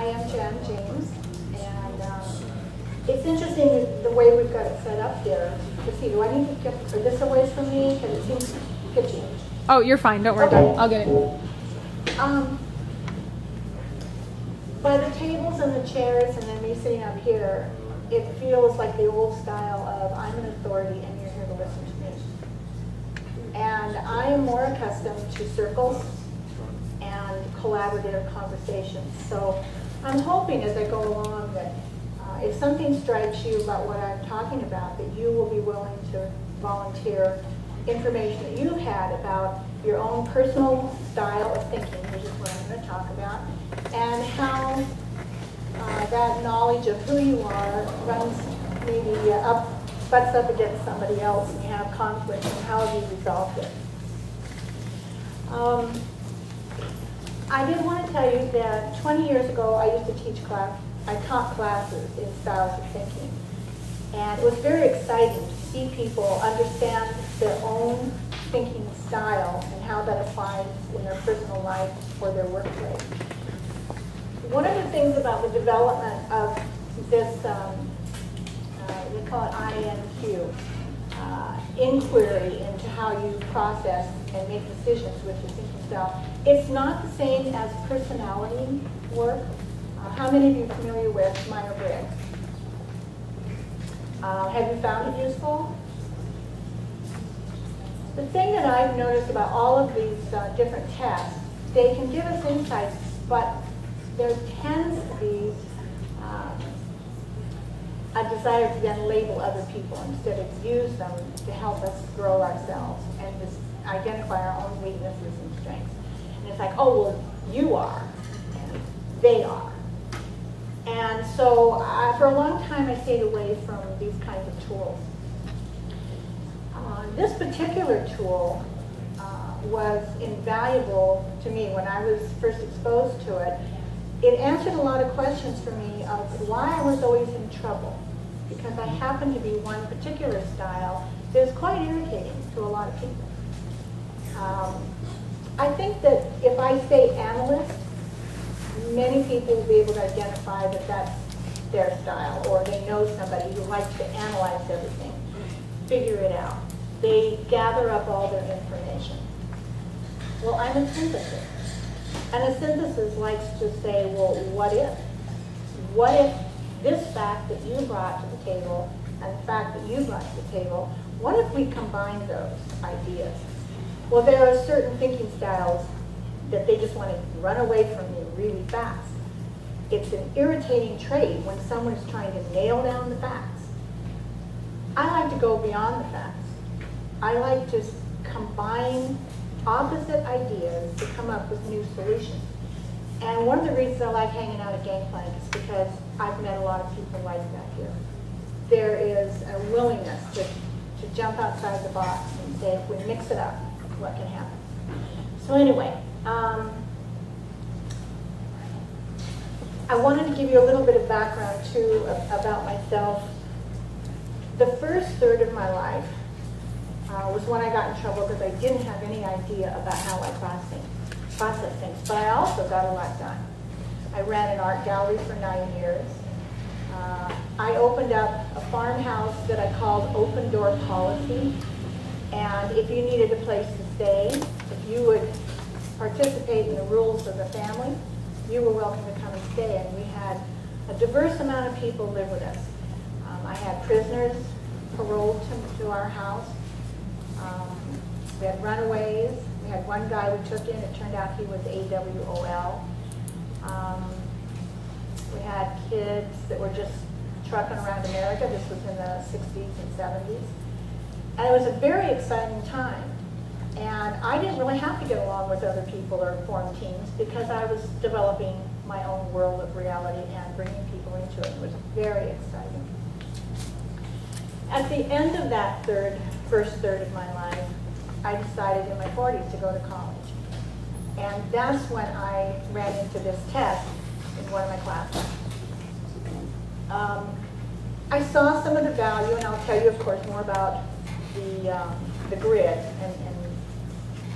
am Jen James, and it's interesting the way we've got it set up there. Let's see, do I need to get this away from me? Because it seems pitchy. Oh, you're fine. Don't worry. Okay. I'll get it. By the tables and the chairs and then me sitting up here, it feels like the old style of I'm an authority and you're here to listen to me. And I am more accustomed to circles and collaborative conversations. So I'm hoping as I go along that if something strikes you about what I'm talking about, that you will be willing to volunteer information that you've had about your own personal style of thinking, which is what I'm going to talk about, and how that knowledge of who you are runs maybe butts up against somebody else and you have conflict, and how have you resolved it. I did want to tell you that 20 years ago I used to teach class. I taught classes in styles of thinking. And it was very exciting to see people understand their own thinking style and how that applies in their personal life or their workplace. One of the things about the development of this, we call it INQ, inquiry into how you process and make decisions with your thinking style, it's not the same as personality work. How many of you are familiar with Myers-Briggs? Have you found it useful? The thing that I've noticed about all of these different tests, they can give us insights, but there tends to be a desire to then label other people instead of use them to help us grow ourselves and just identify our own weaknesses and strengths. And it's like, oh, well, you are, and they are. And so for a long time I stayed away from these kinds of tools. This particular tool was invaluable to me when I was first exposed to it. It answered a lot of questions for me of why I was always in trouble, because I happened to be one particular style that is quite irritating to a lot of people. I think that if I say analyst, many people will be able to identify that that's their style, or they know somebody who likes to analyze everything, figure it out. They gather up all their information. Well, I'm a synthesis. And a synthesis likes to say, well, what if? What if this fact that you brought to the table and the fact that you brought to the table, what if we combine those ideas? Well, there are certain thinking styles that they just want to run away from you really fast. It's an irritating trait when someone's trying to nail down the facts. I like to go beyond the facts. I like to combine opposite ideas to come up with new solutions. And one of the reasons I like hanging out at Gangplank is because I've met a lot of people like that here. There is a willingness to jump outside the box and say, if we mix it up, what can happen? So anyway, I wanted to give you a little bit of background too about myself. The first third of my life was when I got in trouble because I didn't have any idea about how I process things. But I also got a lot done. I ran an art gallery for 9 years. I opened up a farmhouse that I called Open Door Policy. And if you needed a place to stay, if you would participate in the rules of the family, you were welcome to come and stay. And we had a diverse amount of people live with us. I had prisoners paroled to our house. We had runaways. We had one guy we took in. It turned out he was AWOL. We had kids that were just trucking around America. This was in the 60s and 70s. And it was a very exciting time. And I didn't really have to get along with other people or form teams because I was developing my own world of reality and bringing people into it. It was very exciting. At the end of that first third of my life, I decided in my 40s to go to college. And that's when I ran into this test in one of my classes. I saw some of the value, and I'll tell you, of course, more about the grid. And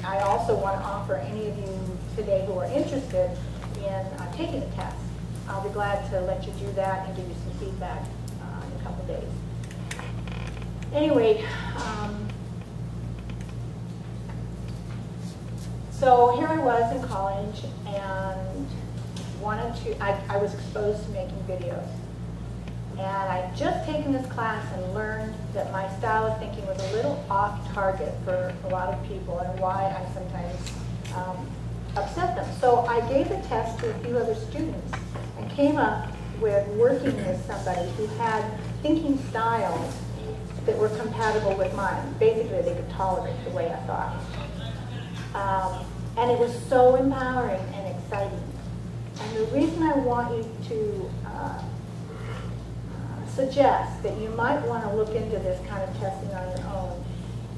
I also want to offer any of you today who are interested in taking the test. I'll be glad to let you do that and give you some feedback in a couple days. Anyway, so here I was in college and I was exposed to making videos. And I'd just taken this class and learned that my style of thinking was a little off target for a lot of people and why I sometimes upset them. So I gave the test to a few other students and came up with working with somebody who had thinking styles that were compatible with mine. Basically, they could tolerate the way I thought. And it was so empowering and exciting. And the reason I want you to suggest that you might want to look into this kind of testing on your own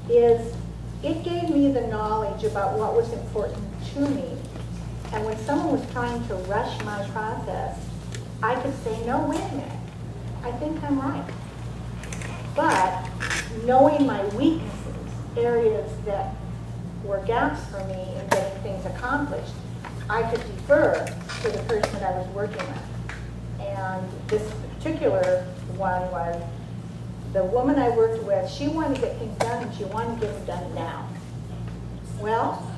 is it gave me the knowledge about what was important to me. And when someone was trying to rush my process, I could say, no, wait a minute, I think I'm right. But knowing my weaknesses, areas that were gaps for me in getting things accomplished, I could defer to the person that I was working with. And this particular one was the woman I worked with. She wanted to get things done, and she wanted to get them done now. Well,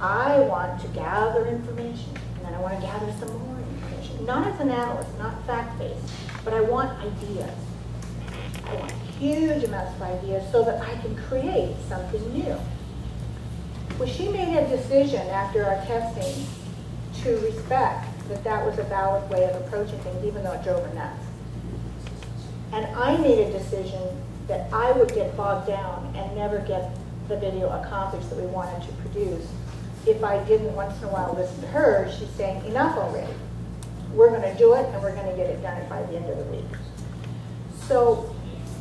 I want to gather information, and then I want to gather some more information. Not as an analyst, not fact-based, but I want ideas. I want huge amounts of ideas so that I can create something new. Well, she made a decision after our testing to respect that that was a valid way of approaching things, even though it drove her nuts. And I made a decision that I would get bogged down and never get the video accomplished that we wanted to produce if I didn't once in a while listen to her. She's saying, enough already. We're going to do it, and we're going to get it done by the end of the week. So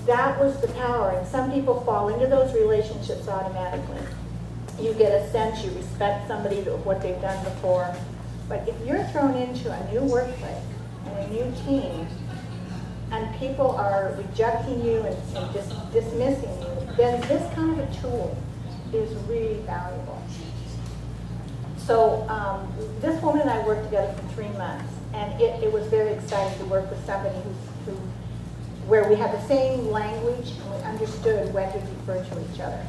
that was the power. And some people fall into those relationships automatically. You get a sense, you respect somebody of what they've done before. But if you're thrown into a new workplace and a new team, and people are rejecting you and dismissing you, then this kind of a tool is really valuable. So this woman and I worked together for 3 months, and it was very exciting to work with somebody where we had the same language and we understood when to refer to each other.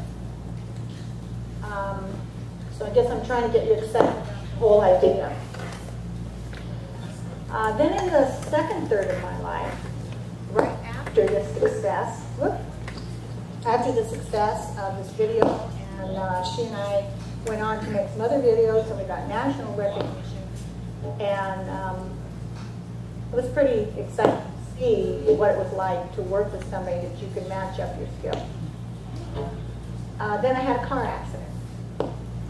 So I guess I'm trying to get you excited about the whole idea. Then in the second third of my life, right after the success, of this video, and she and I went on to make some other videos, and we got national recognition, and it was pretty exciting to see what it was like to work with somebody that you could match up your skill. Then I had a car accident,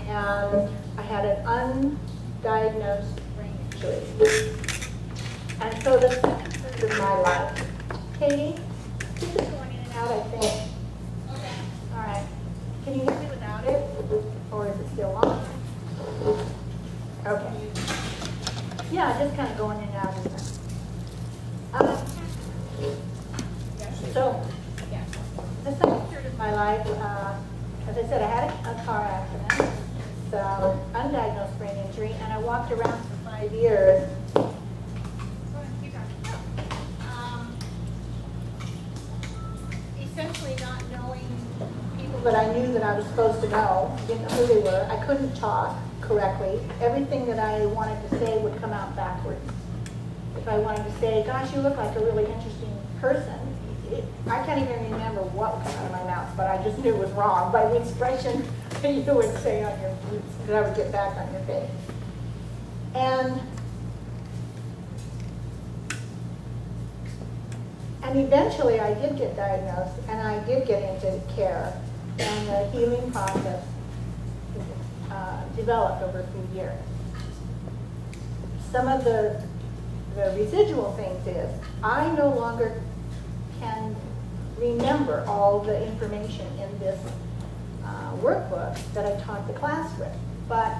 and I had an undiagnosed brain injury. And so the second third of my life, Katie, this is going in and out, I think. All right. Can you hear me without it? Or is it still on? Okay. Yeah, just kind of going in and out, isn't it? So, the second third of my life, as I said, I had a car accident, so undiagnosed brain injury, and I walked around for 5 years. Essentially not knowing people that I knew that I was supposed to know. I didn't know who they were. I couldn't talk correctly. Everything that I wanted to say would come out backwards. If I wanted to say, gosh, you look like a really interesting person, I can't even remember what would come out of my mouth, but I just knew it was wrong by the expression that you would say on your, that I would get back on your face. And eventually I did get diagnosed, and I did get into care, and the healing process developed over a few years. Some of the residual things is, I no longer can remember all the information in this workbook that I taught the class with. But,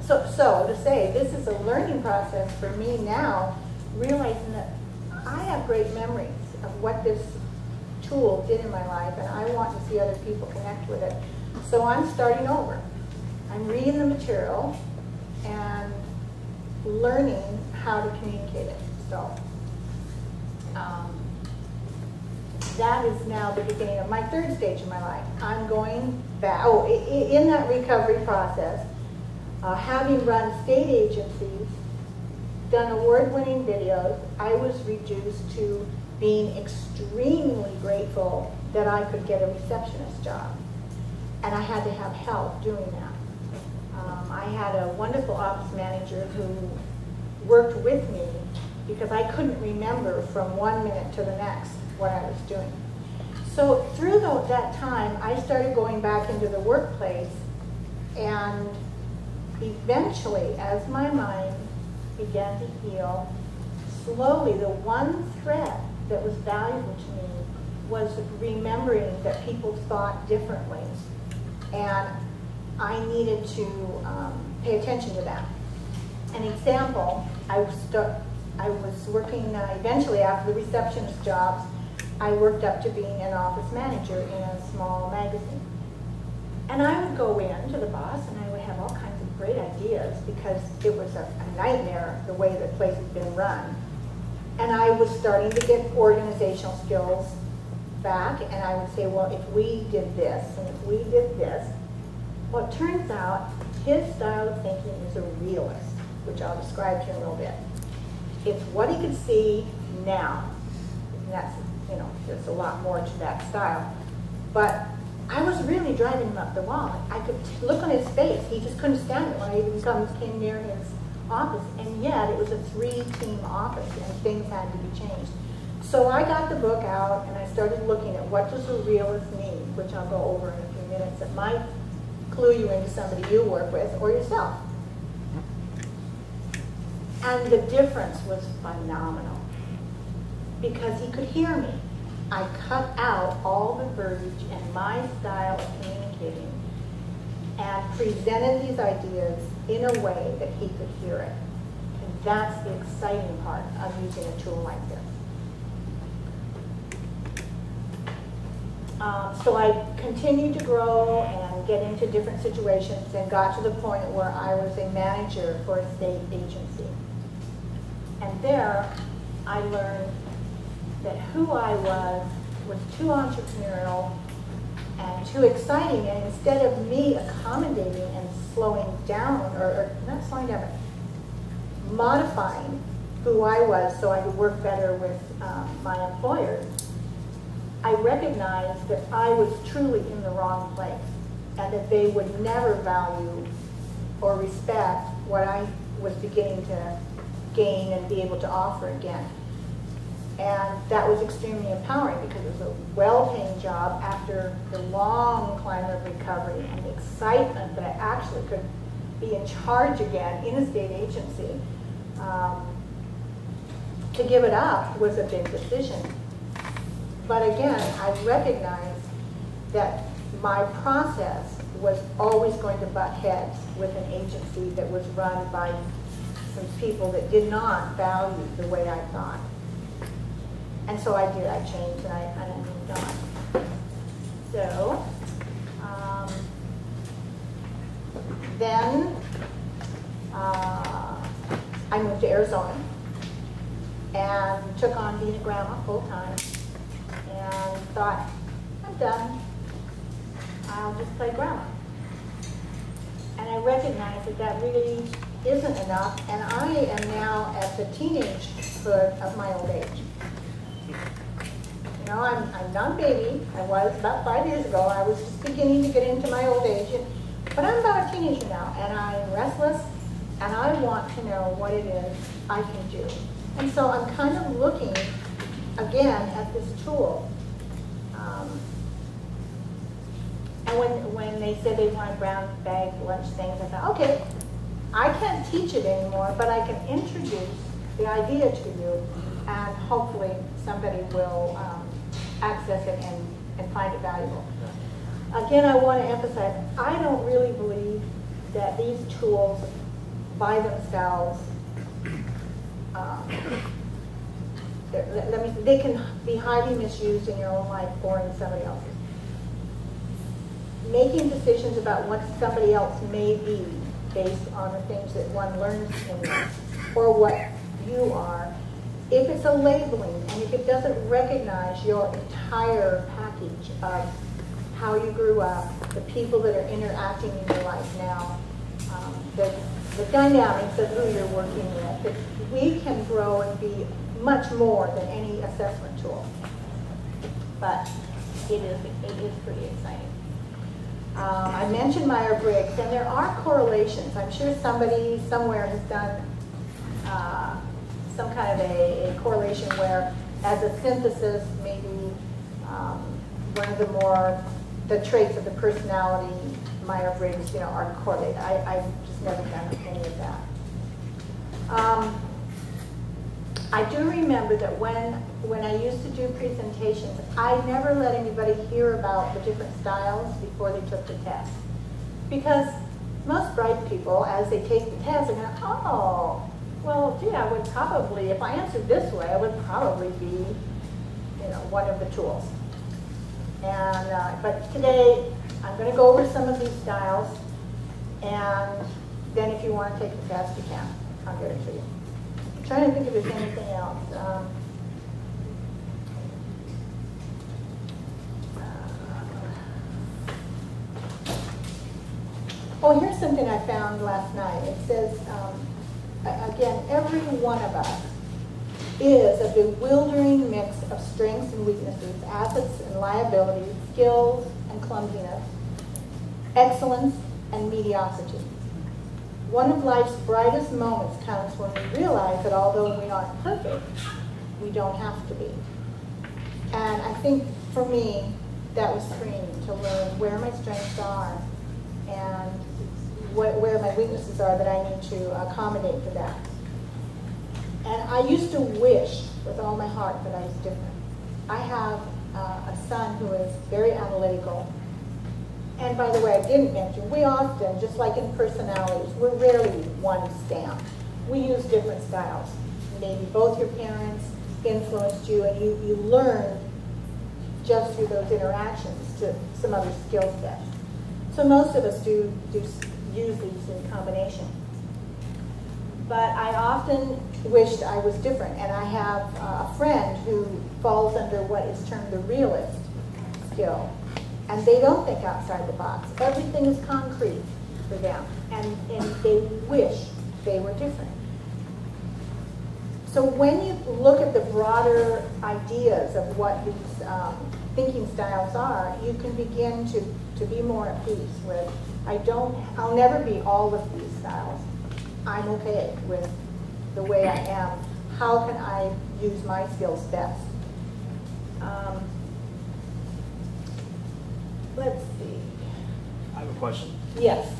so to say, this is a learning process for me now, realizing that I have great memories of what this tool did in my life, and I want to see other people connect with it. So I'm starting over. I'm reading the material and learning how to communicate it. So that is now the beginning of my third stage of my life. I'm going back, in that recovery process, having run state agencies, done award-winning videos, I was reduced to being extremely grateful that I could get a receptionist job. And I had to have help doing that. I had a wonderful office manager who worked with me because I couldn't remember from one minute to the next what I was doing. So through that time, I started going back into the workplace, and eventually, as my mind began to heal, slowly the one thread that was valuable to me was remembering that people thought differently, and I needed to pay attention to that. An example, I was working, eventually after the receptionist jobs, I worked up to being an office manager in a small magazine. And I would go in to the boss and I would have all kinds of great ideas because it was a nightmare the way the place had been run. And I was starting to get organizational skills back, and I would say, well, if we did this and if we did this, well, it turns out his style of thinking is a realist, which I'll describe to you in a little bit. It's what he could see now. And that's, there's a lot more to that style. But I was really driving him up the wall. I could look on his face. He just couldn't stand it when I even came near his office. And yet it was a 3-team office and things had to be changed. So I got the book out and I started looking at what does a realist mean, which I'll go over in a few minutes. It might clue you into somebody you work with or yourself. And the difference was phenomenal because he could hear me. I cut out all the verbiage and my style of communicating and presented these ideas in a way that he could hear it. And that's the exciting part of using a tool like this. So I continued to grow and get into different situations and got to the point where I was a manager for a state agency. And there I learned that who I was too entrepreneurial and too exciting, and instead of me accommodating and slowing down, or not slowing down, but modifying who I was so I could work better with my employers, I recognized that I was truly in the wrong place and that they would never value or respect what I was beginning to gain and be able to offer again. And that was extremely empowering because it was a well-paying job after the long climb of recovery and the excitement that I actually could be in charge again in a state agency. To give it up was a big decision. But again, I recognized that my process was always going to butt heads with an agency that was run by some people that did not value the way I thought. And so I did, I changed and I moved on. So, then I moved to Arizona and took on being a grandma full time and thought, I'm done. I'll just play grandma. And I recognized that that really isn't enough, and I am now at the teenagehood of my old age. You know, I'm not a baby. I was about 5 years ago. I was just beginning to get into my old age, but I'm about a teenager now, and I'm restless, and I want to know what it is I can do. And so I'm kind of looking again at this tool. And when they said they wanted brown bag lunch things, I thought, okay, I can't teach it anymore, but I can introduce the idea to you, and hopefully somebody will access it and find it valuable. Again, I want to emphasize, I don't really believe that these tools by themselves, they can be highly misused in your own life or in somebody else's. Making decisions about what somebody else may be based on the things that one learns in life or what you are. If it's a labeling, and if it doesn't recognize your entire package of how you grew up, the people that are interacting in your life now, the dynamics of who you're working with, we can grow and be much more than any assessment tool. But it is pretty exciting. I mentioned Myers-Briggs, and there are correlations. I'm sure somebody somewhere has done some kind of a correlation where, as a synthesis, maybe one of the traits of the personality, Myers-Briggs, are correlated. I've just never done any of that. I do remember that when I used to do presentations, I never let anybody hear about the different styles before they took the test. Because most bright people, as they take the test, are going, oh, well, gee, I would probably, if I answered this way, I would probably be, one of the tools. And but today, I'm going to go over some of these styles, and then if you want to take the test, you can. I'll get it to you. I'm trying to think if there's anything else. Oh, here's something I found last night. It says, again, every one of us is a bewildering mix of strengths and weaknesses, assets and liabilities, skills and clumsiness, excellence and mediocrity. One of life's brightest moments comes when we realize that although we aren't perfect, we don't have to be. And I think for me, that was freeing to learn where my strengths are and where my weaknesses are that I need to accommodate for that. And I used to wish with all my heart that I was different. I have a son who is very analytical. And by the way, I didn't mention, we often, just like in personalities, we're rarely one stamp. We use different styles. Maybe both your parents influenced you, and you learn just through those interactions to some other skill sets. So most of us do use these in combination. But I often wished I was different, and I have a friend who falls under what is termed the realist skill. And they don't think outside the box. Everything is concrete for them, and they wish they were different. So when you look at the broader ideas of what these thinking styles are, you can begin to be more at peace with, I'll never be all of these styles. I'm okay with the way I am. How can I use my skills best? Let's see. I have a question. Yes.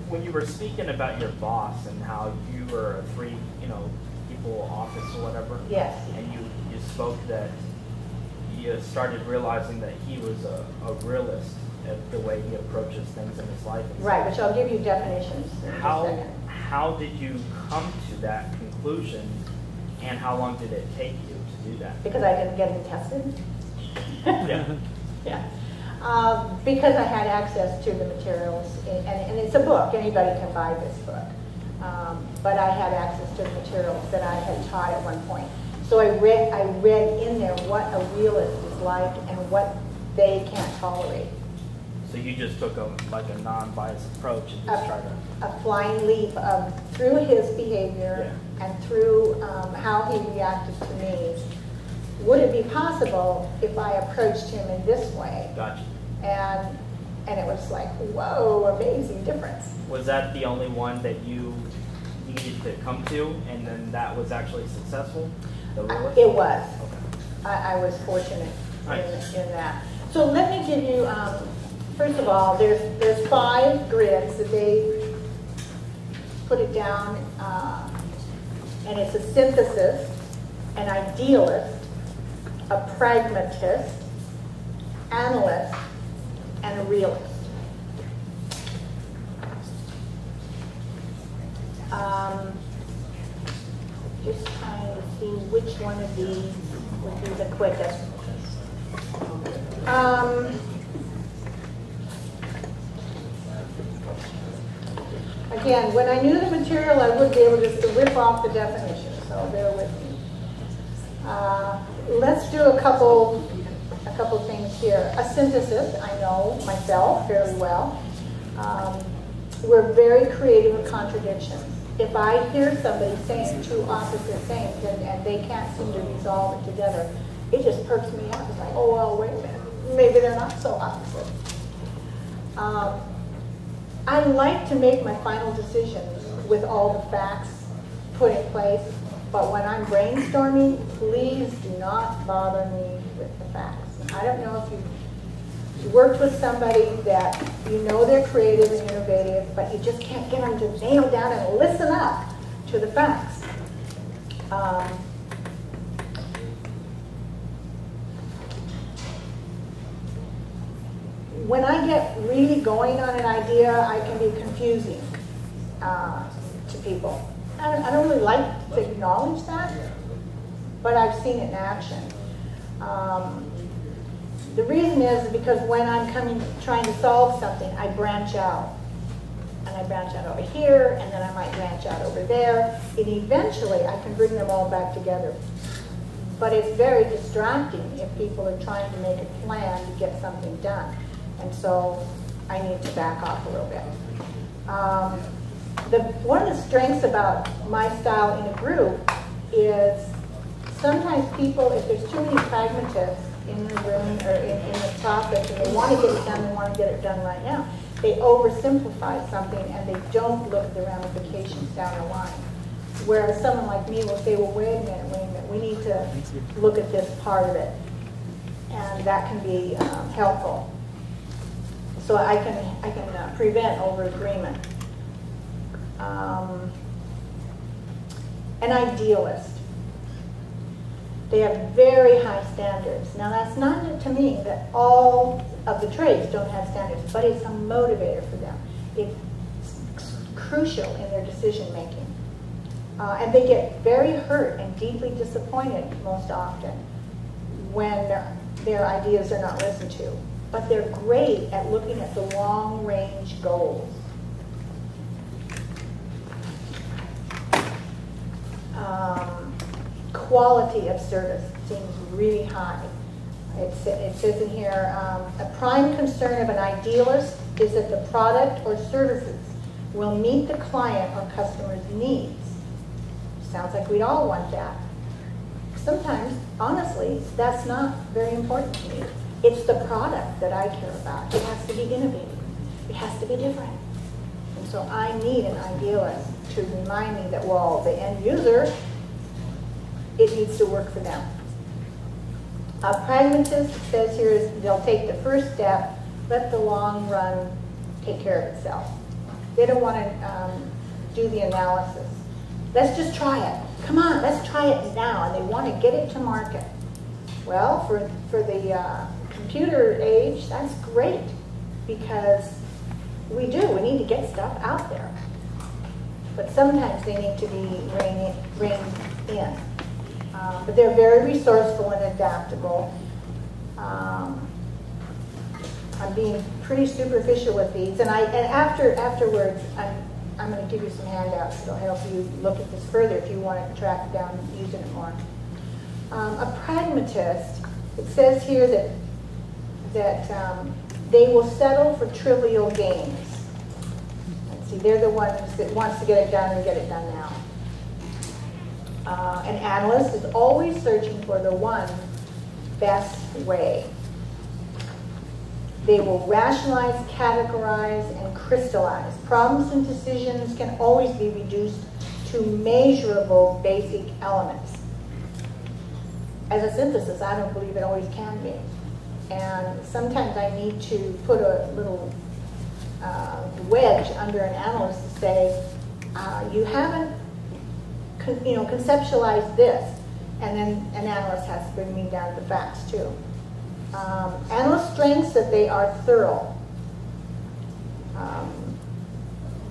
When you were speaking about your boss and how you were a three, people office or whatever. Yes. And you spoke that you started realizing that he was a realist at the way he approaches things in his life. Right, which I'll give you definitions in just a second. How did you come to that conclusion, and how long did it take you to do that? Because I didn't get it tested. Yeah. Yeah. Because I had access to the materials, and it's a book, anybody can buy this book. But I had access to the materials that I had taught at one point. So I read in there what a realist is like and what they can't tolerate. So you just took a non-biased approach and just tried to... A flying leap through his behavior and through how he reacted to me. Would it be possible if I approached him in this way? Gotcha. And it was like, whoa, amazing difference. Was that the only one that you needed to come to, and then that was actually successful? The realist? It was. Okay. I was fortunate Nice. in that. So let me give you, first of all, there's 5 grids that they put it down, and it's a synthesis, an idealist, a pragmatist, analyst, and a realist. Just trying to see which one of these would be the quickest. again, when I knew the material, I would be able just to whip off the definition, so bear with me. Let's do a couple things here. A synthesis, I know myself fairly well. We're very creative with contradictions. If I hear somebody saying two opposite things and they can't seem to resolve it together, it just perks me up. It's like, oh, well, wait a minute. Maybe they're not so opposite. I like to make my final decisions with all the facts put in place, but when I'm brainstorming, please do not bother me with the facts. I don't know if you've worked with somebody that you know they're creative and innovative, but you just can't get them to nail down and listen up to the facts. When I get really going on an idea, I can be confusing to people. I don't really like to acknowledge that, but I've seen it in action. The reason is because when I'm trying to solve something, I branch out. And I branch out over here, and then I might branch out over there, and eventually I can bring them all back together. But it's very distracting if people are trying to make a plan to get something done. And so I need to back off a little bit. One of the strengths about my style in a group is sometimes people, if there's too many pragmatists in the room or in the topic and they want to get it done, they want to get it done right now, they oversimplify something and they don't look at the ramifications down the line. Whereas someone like me will say, well, wait a minute, we need to look at this part of it. And that can be helpful. So I can prevent over-agreement. An idealist. They have very high standards. Now that's not to mean that all of the trades don't have standards, but it's a motivator for them. It's crucial in their decision making. And they get very hurt and deeply disappointed most often when their ideas are not listened to. But they're great at looking at the long-range goals. Quality of service seems really high. It says in here, a prime concern of an idealist is that the product or services will meet the client or customer's needs. Sounds like we'd all want that. Sometimes, honestly, that's not very important to me. It's the product that I care about. It has to be innovative. It has to be different. And so I need an idealist to remind me that, well, the end user, it needs to work for them. A pragmatist, it says here, is they'll take the first step, let the long run take care of itself. They don't want to do the analysis. Let's just try it. Come on, let's try it now. And they want to get it to market. Well, for the computer age, that's great because we need to get stuff out there. But sometimes they need to be reined in. But they're very resourceful and adaptable. I'm being pretty superficial with these, and afterwards I'm going to give you some handouts that'll help you look at this further if you want to track it down and use it more. A pragmatist, it says here that they will settle for trivial gains. Let's see, they're the ones that wants to get it done and get it done now. An analyst is always searching for the one best way. They will rationalize, categorize, and crystallize. Problems and decisions can always be reduced to measurable basic elements. As a synthesis, I don't believe it always can be. And sometimes I need to put a little wedge under an analyst to say, you haven't conceptualized this. And then an analyst has to bring me down to the facts too. Analyst strengths that they are thorough.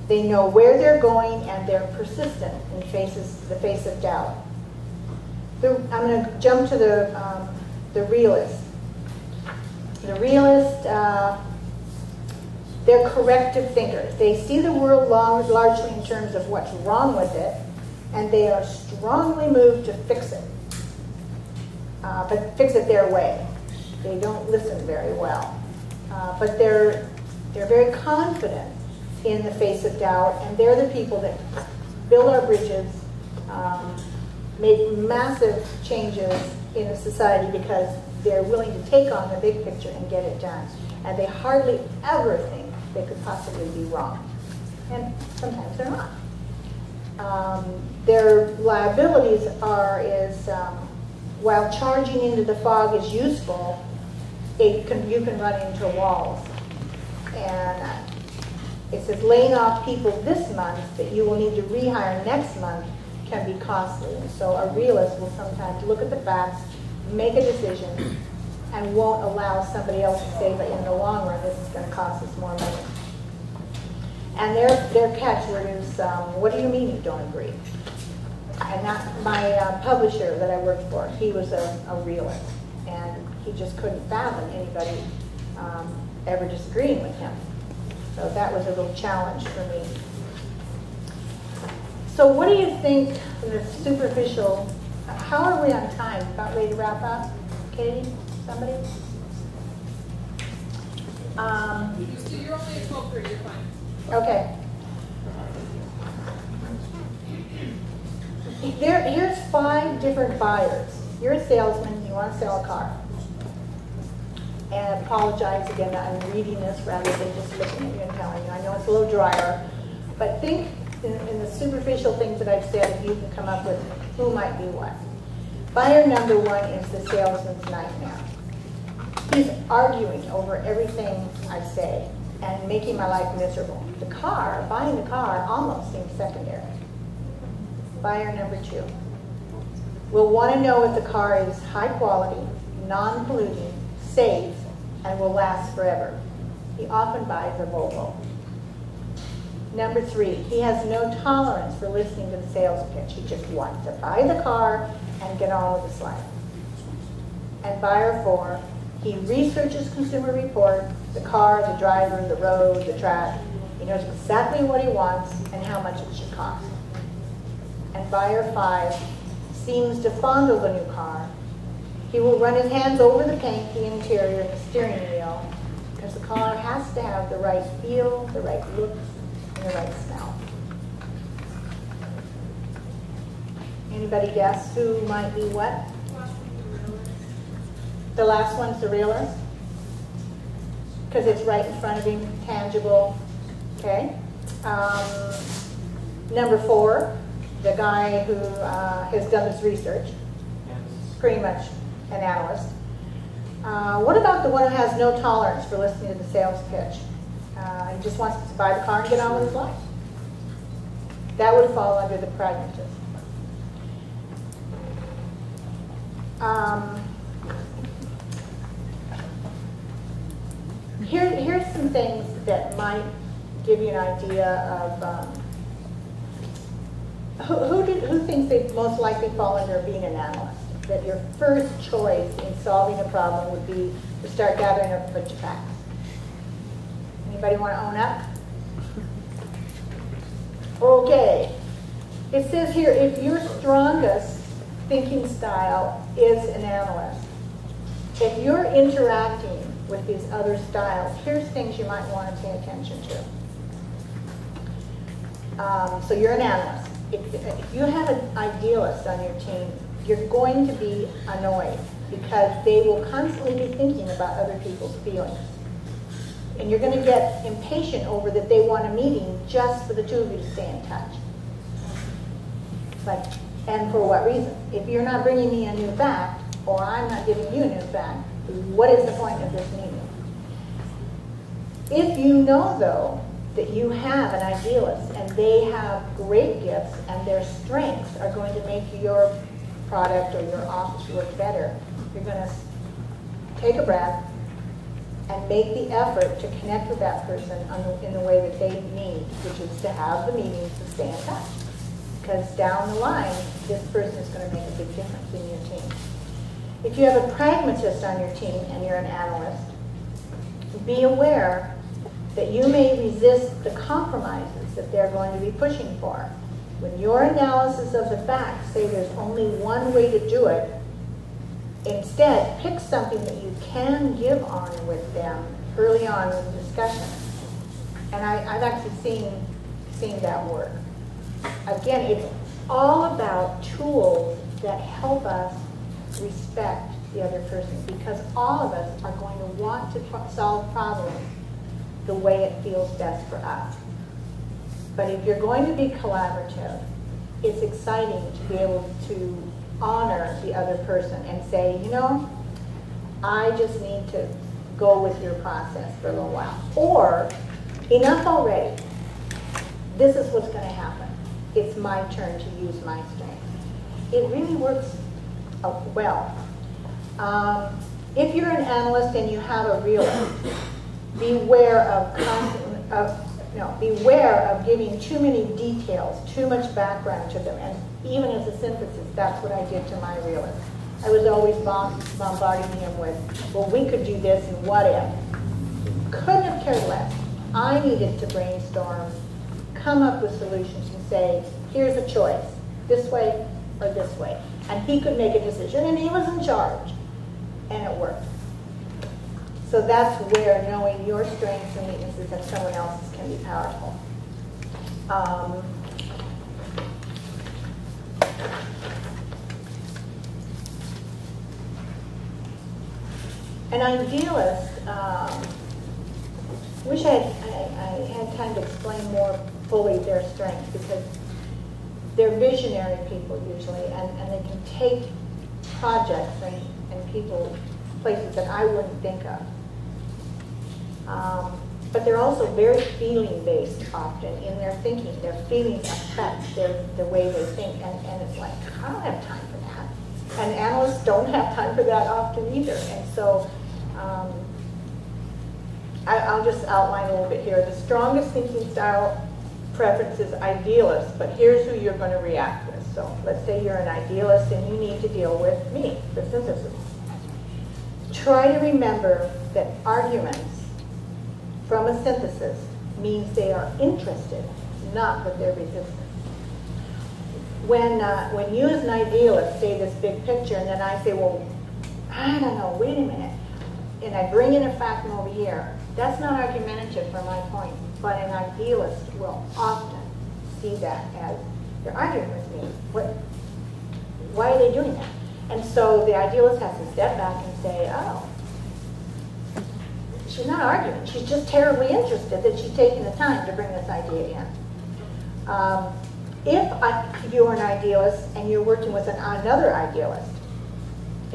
They know where they're going and they're persistent in the face of doubt. I'm going to jump to the realist. The realist, They're corrective thinkers. They see the world largely in terms of what's wrong with it, and they are strongly moved to fix it, but fix it their way. They don't listen very well, but they're very confident in the face of doubt, and they're the people that build our bridges, make massive changes in a society because they're willing to take on the big picture and get it done. And they hardly ever think they could possibly be wrong. And sometimes they're not. Their liabilities is while charging into the fog is useful, you can run into walls. And it says laying off people this month that you will need to rehire next month can be costly. And so a realist will sometimes look at the facts, make a decision, and won't allow somebody else to say, but in the long run, this is going to cost us more money. And their catchword is, what do you mean you don't agree? And that, my publisher that I worked for, he was a realist, and he just couldn't fathom anybody ever disagreeing with him. So that was a little challenge for me. So what do you think in the superficial, how are we on time? About ready to wrap up? Katie? Somebody? You're only at 12:30, you're fine. Okay. Here's 5 different buyers. You're a salesman, you want to sell a car. And I apologize again that I'm reading this rather than just looking at you and telling you. I know it's a little drier, but think in the superficial things that I've said, if you can come up with who might be what. Buyer number 1 is the salesman's nightmare. He's arguing over everything I say and making my life miserable. Buying the car almost seems secondary. Buyer number 2 will want to know if the car is high quality, non-polluting, safe, and will last forever. He often buys a Volvo. Number 3, he has no tolerance for listening to the sales pitch. He just wants to buy the car and get on with his life. And buyer 4, he researches consumer reports, the car, the driver, the road, the track. He knows exactly what he wants and how much it should cost. And buyer 5 seems to fondle the new car. He will run his hands over the paint, the interior, and the steering wheel, because the car has to have the right feel, the right look, and the right smell. Anybody guess who might be what? The last one's the realist? Because it's right in front of him, tangible. Okay. Number 4, the guy who has done this research, pretty much an analyst. What about the one who has no tolerance for listening to the sales pitch? He just wants to buy the car and get on with his life. That would fall under the pragmatist. Here's some things that might give you an idea of who thinks they most likely fall under being an analyst. That your first choice in solving a problem would be to start gathering up a bunch of facts. Anybody want to own up? Okay. It says here, if your strongest thinking style is an analyst, if you're interacting with these other styles, here's things you might want to pay attention to. So you're an analyst. If you have an idealist on your team, you're going to be annoyed because they will constantly be thinking about other people's feelings. And you're going to get impatient over that they want a meeting just for the two of you to stay in touch. Like, and for what reason? If you're not bringing me a new fact, or I'm not giving you a new fact, what is the point of this meeting? If you know, though, that you have an idealist and they have great gifts and their strengths are going to make your product or your office work better, you're going to take a breath and make the effort to connect with that person in the way that they need, which is to have the meetings to stay in touch. Because down the line, this person is going to make a big difference in your team. If you have a pragmatist on your team and you're an analyst, be aware that you may resist the compromises that they're going to be pushing for. When your analysis of the facts say there's only one way to do it, instead pick something that you can give on with them early on in the discussion. And I've actually seen that work. Again, it's all about tools that help us respect the other person, because all of us are going to want to solve problems the way it feels best for us. But if you're going to be collaborative, it's exciting to be able to honor the other person and say, you know, I just need to go with your process for a little while. Or, enough already. This is what's going to happen. It's my turn to use my strength. It really works well. If you're an analyst and you have a realist, beware of giving too many details, too much background to them. And even as a synthesis, that's what I did to my realist. I was always bombarding him with, well, we could do this and what if? Couldn't have cared less. I needed to brainstorm, come up with solutions and say, here's a choice, this way or this way. And he could make a decision, and he was in charge. And it worked. So that's where knowing your strengths and weaknesses and someone else's can be powerful. An idealist, wish I had time to explain more fully their strengths, because they're visionary people usually, and they can take projects and people, places that I wouldn't think of. But they're also very feeling-based often in their thinking. Their feelings affect the way they think, and it's like, I don't have time for that. And analysts don't have time for that often either. And so I'll just outline a little bit here. The strongest thinking style preference is idealist, but here's who you're going to react with. So let's say you're an idealist and you need to deal with me, the synthesis. Try to remember that arguments from a synthesis means they are interested, not that they're resistant. When you as an idealist say this big picture, and then I say, well, I don't know, wait a minute, and I bring in a fact from over here, that's not argumentative for my point, but an idealist will often see that as they're arguing with me. Why are they doing that? And so the idealist has to step back and say, oh, she's not arguing. She's just terribly interested that she's taking the time to bring this idea in. If you're an idealist and you're working with another idealist,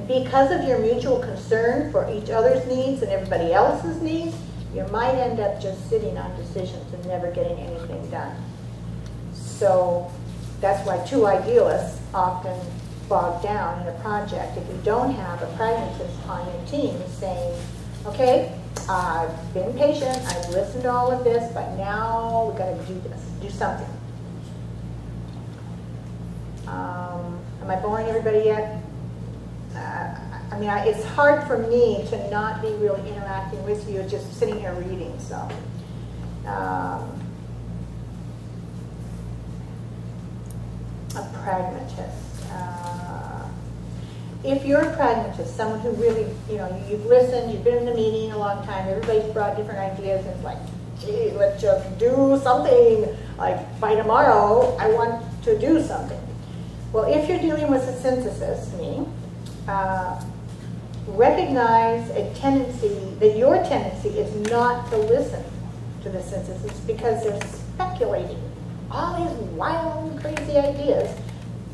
because of your mutual concern for each other's needs and everybody else's needs, you might end up just sitting on decisions and never getting anything done. So that's why two idealists often bog down in a project. If you don't have a pragmatist on your team saying, okay, I've been patient, I've listened to all of this, but now we've got to do this, do something. Am I boring everybody yet? I mean, it's hard for me to not be really interacting with you, just sitting here reading, so. A pragmatist. If you're a pragmatist, someone who really, you've listened, you've been in the meeting a long time, everybody's brought different ideas, and it's like, gee, let's just do something. Like, by tomorrow, I want to do something. Well, if you're dealing with a synthesis, recognize a tendency, that your tendency is not to listen to the synthesis because they're speculating all these wild, crazy ideas,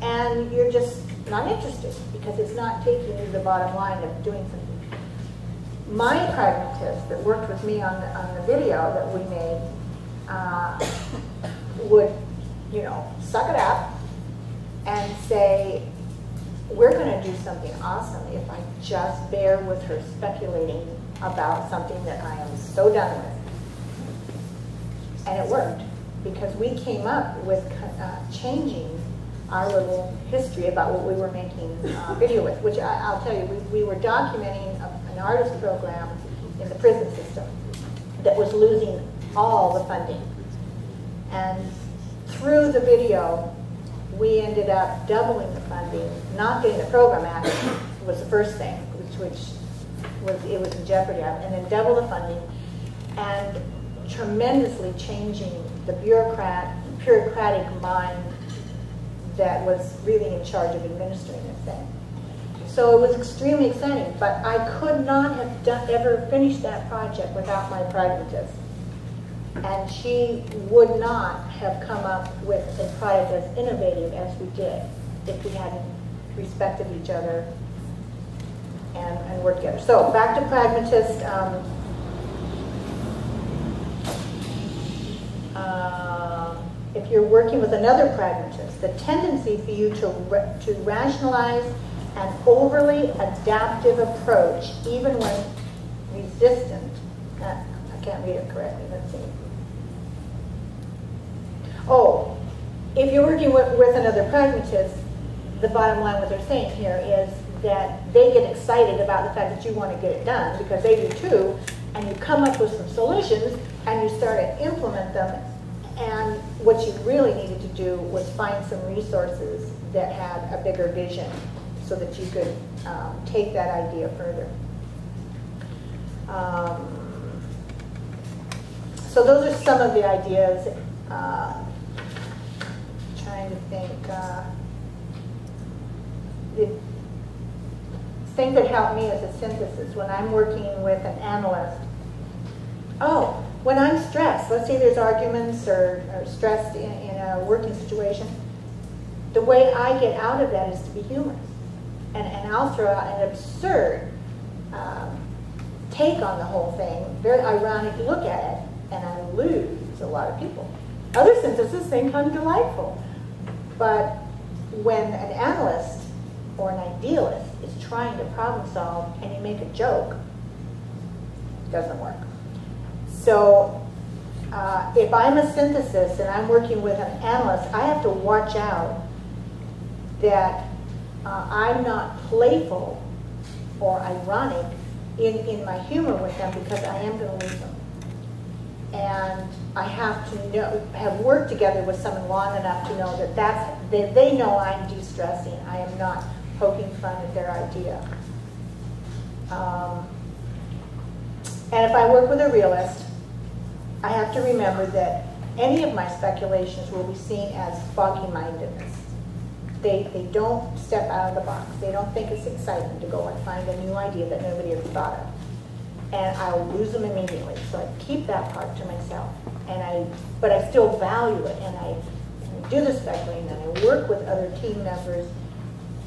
and you're just not interested because it's not taking you to the bottom line of doing something. My pragmatist that worked with me on the video that we made would, suck it up and say, we're going to do something awesome if I just bear with her speculating about something that I am so done with. And it worked, because we came up with changing our little history about what we were making video with, which I'll tell you, we were documenting an artist program in the prison system that was losing all the funding. And through the video, we ended up doubling the funding, not getting the program act was the first thing, which was in jeopardy of, and then double the funding, and tremendously changing the bureaucratic mind that was really in charge of administering this thing. So it was extremely exciting, but I could not have ever finished that project without my pragmatist. And she would not have come up with a product as innovative as we did if we hadn't respected each other and worked together. So back to pragmatist. If you're working with another pragmatist, the tendency for you to rationalize an overly adaptive approach, even when resistant. I can't read it correctly. Let's see. Oh, if you're working with another pragmatist, the bottom line, what they're saying here is that they get excited about the fact that you want to get it done, because they do too, and you come up with some solutions and you start to implement them. And what you really needed to do was find some resources that had a bigger vision so that you could take that idea further. So those are some of the ideas. Trying to think. The thing that helped me is a synthesis. When I'm working with an analyst, when I'm stressed, let's say there's arguments or stressed in a working situation, the way I get out of that is to be humorous. And I'll throw out an absurd take on the whole thing, very ironic look at it, and I lose a lot of people. Other synthesis think I'm delightful. But when an analyst or an idealist is trying to problem solve and you make a joke, it doesn't work. So if I'm a synthesis and I'm working with an analyst, I have to watch out that I'm not playful or ironic in my humor with them, because I am going to lose them. And I have to have worked together with someone long enough to know that they know I'm de-stressing. I am not poking fun at their idea. And if I work with a realist, I have to remember that any of my speculations will be seen as foggy-mindedness. They don't step out of the box. They don't think it's exciting to go and find a new idea that nobody ever thought of. And I'll lose them immediately. So I keep that part to myself. But I still value it, and I do the speculating, and I work with other team members,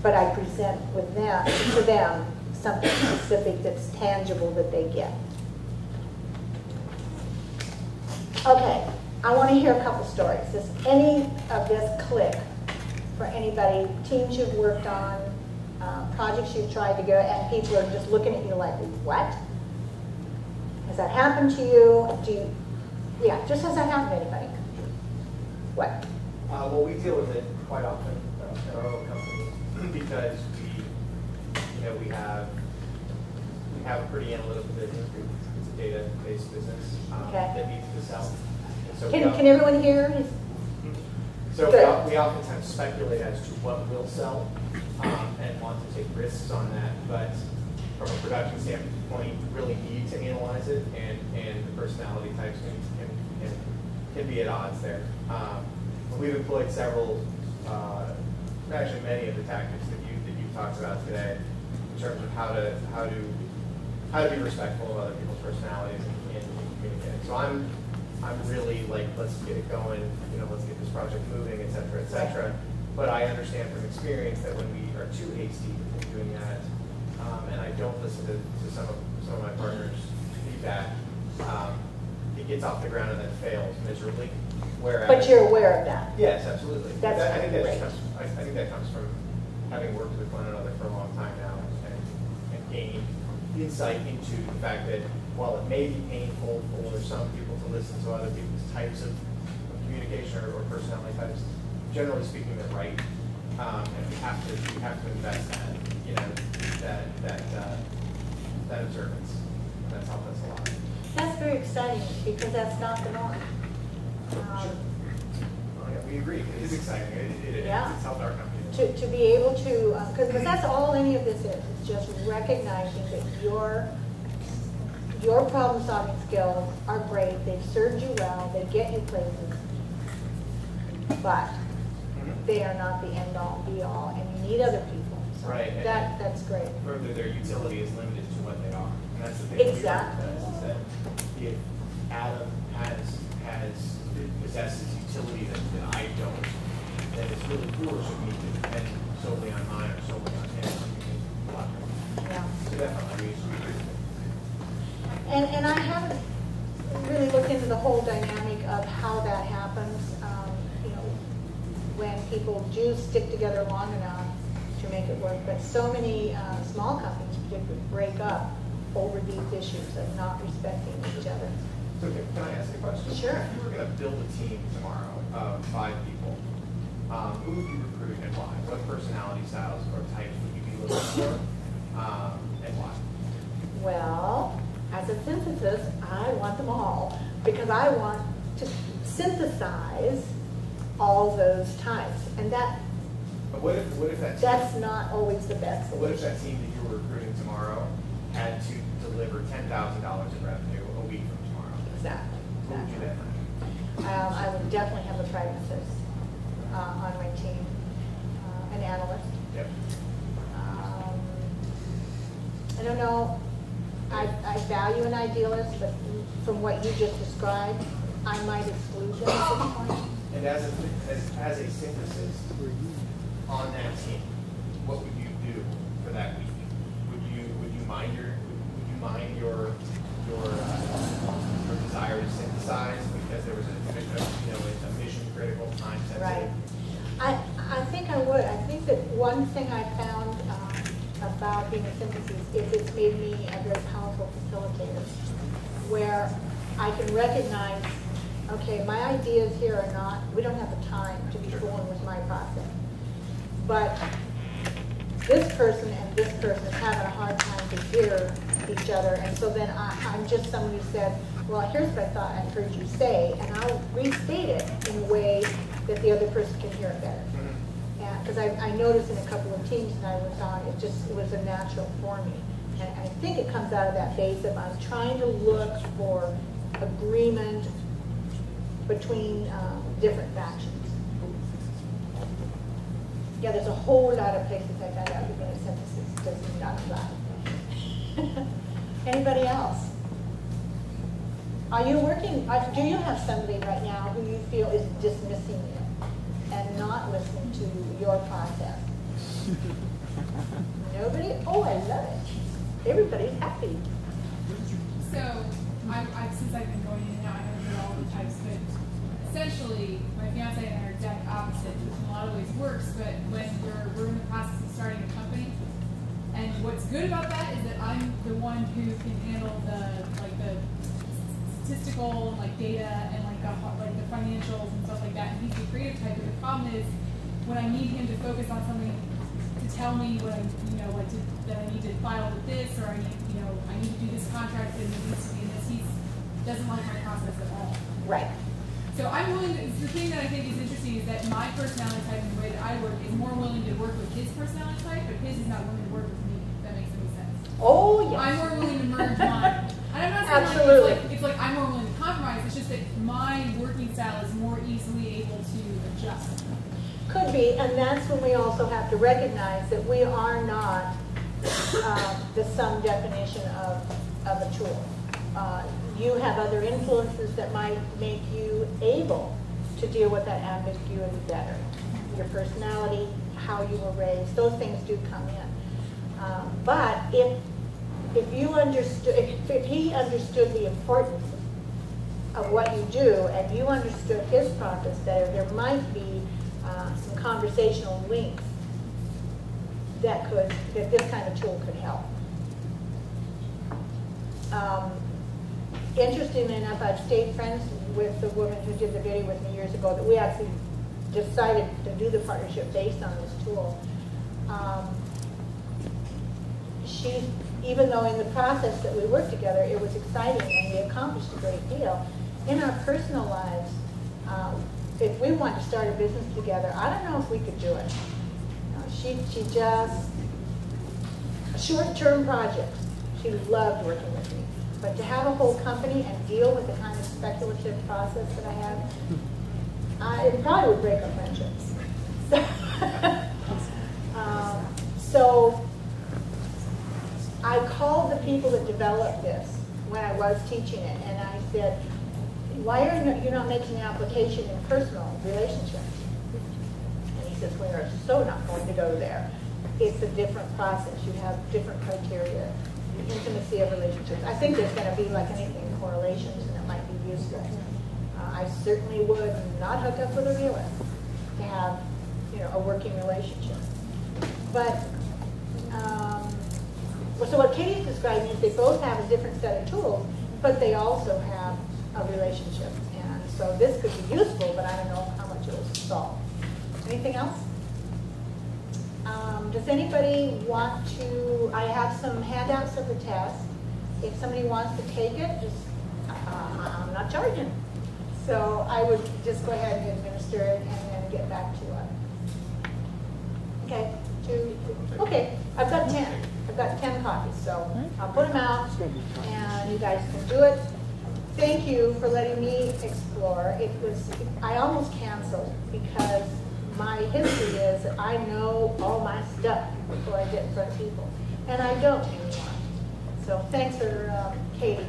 but I present to them something specific that's tangible that they get. Okay, I want to hear a couple stories. Does any of this click for anybody? Teams you've worked on, projects you've tried to go, and people are just looking at you like, what? Has that happened to you? Just has that happened to anybody? What? Well, we deal with it quite often at our own company because we have a pretty analytical business. It's a data-based business that needs to sell. And so can everyone hear? So we oftentimes speculate as to what will sell and want to take risks on that, but from a production standpoint, you really need to analyze it, and the personality types can be at odds there. We've employed several, actually many of the tactics that you've talked about today, in terms of how to be respectful of other people's personalities and communicate. So I'm really like, let's get it going, let's get this project moving, et cetera, et cetera. But I understand from experience that when we are too hasty in doing that, and I don't listen to some of my partners' feedback, it gets off the ground and then fails miserably. Whereas, but you're aware of that. Yes, absolutely. I think that comes from having worked with one another for a long time now and gained insight into the fact that while it may be painful for some people to listen to other people's types of communication or personality types, generally speaking, they're right, and we have to invest that observance. That's helped us a lot. That's very exciting because that's not the norm. Oh, yeah, we agree. It is exciting. It is. Yeah. It's helped our company. To be able to, because that's all any of this is. It's just recognizing that your problem-solving skills are great. They've served you well. They get you places. But they are not the end-all, be-all, and you need other people. So Right. that's great. Further, their utility is limited to what they are. And that's the thing Exactly. we recognize is that if Adam possesses utility that I don't, then it's really foolish of me to depend solely on mine or solely on him. Yeah. So definitely, we agree. And I haven't really looked into the whole dynamic of how that happens. You know, when people do stick together long enough to make it work. But so many small companies particularly break up over these issues of not respecting each other. So can I ask a question? Sure. If you were going to build a team tomorrow of 5 people, who would you recruit and why? What personality styles or types would you be looking for, and why? Well, as a synthesis, I want them all because I want to synthesize all those types. And But what if that team, that's not always the best what if solution. that team that you were recruiting tomorrow had to deliver $10,000 in revenue a week from tomorrow? Exactly. Who would you then? I would definitely have a pragmatist on my team, an analyst. Yep. I don't know, I value an idealist, but from what you just described, I might exclude them at this point. And as a synthesis on that team, what would you do for that week? Would you mind your desire to synthesize because there was a mission critical time sensitive? Right. I think I would. I think that one thing I found about being a synthesis is it's made me a very powerful facilitator, where I can recognize, okay, my ideas here are not, we don't have the time to be fooling with my process. But this person and this person is having a hard time to hear each other, and so then I'm just someone who said, well, here's what I thought I heard you say, and I'll restate it in a way that the other person can hear it better. Because I noticed in a couple of teams that I was on, it was a natural for me. And I think it comes out of that base of I'm trying to look for agreement between different factions. Yeah, there's a whole lot of places I found out being a synthesis does not apply. Anybody else? Are you working, do you have somebody right now who you feel is dismissing you and not listening to your process? Nobody? Oh, I love it. Everybody's happy. So, since I've been going in and out, I don't know all the types, but essentially, my fiance and I are exact opposite, which in a lot of ways works, but when we're in the process of starting a company, and what's good about that is that I'm the one who can handle the statistical and data and the financials and stuff like that, and he's the creative type. But the problem is when I need him to focus on something to tell me what that I need to file with this, or I need to do this contract and it needs to be in this. He doesn't like my process at all. Right. So I'm willing to, the thing that I think is interesting is that my personality type and the way that I work is more willing to work with his personality type, but his is not willing to work with me, if that makes any sense. Oh, yes. I'm more willing to merge mine. And I'm not saying Absolutely. it's like I'm more willing to compromise, it's just that my working style is more easily able to adjust. Could be, and that's when we also have to recognize that we are not the sum definition of a tool. You have other influences that might make you able to deal with that ambiguity better. Your personality, how you were raised, those things do come in. But if you understood, if he understood the importance of what you do, and you understood his process better, there might be some conversational links that this kind of tool could help. Interestingly enough, I've stayed friends with the woman who did the video with me years ago, that we actually decided to do the partnership based on this tool. She's even though in the process that we worked together, it was exciting and we accomplished a great deal, in our personal lives, if we wanted to start a business together, I don't know if we could do it. She just, short-term projects, she loved working with me. But to have a whole company and deal with the kind of speculative process that I have, it probably would break our friendships. So I called the people that developed this when I was teaching it, and I said, why are you not making an application in personal relationships? And he says, we are so not going to go there. It's a different process. You have different criteria. The intimacy of relationships. I think there's going to be, like anything, correlations, and it might be useful. I certainly would not hook up with a realist to have, a working relationship. But, so what Katie's describing is they both have a different set of tools, but they also have a relationship. And so this could be useful, but I don't know how much it will solve. Anything else? Does anybody want to, I have some handouts of the test. If somebody wants to take it, just, I'm not charging. So I would just go ahead and administer it and then get back to it. Okay, okay, I've got 10. I've got 10 copies, so I'll put them out and you guys can do it. Thank you for letting me explore. I almost canceled because my history is that I know all my stuff before I get in front of people. And I don't anymore. So thanks for, Katie,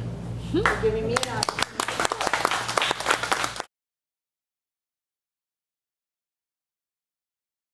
for giving me an opportunity.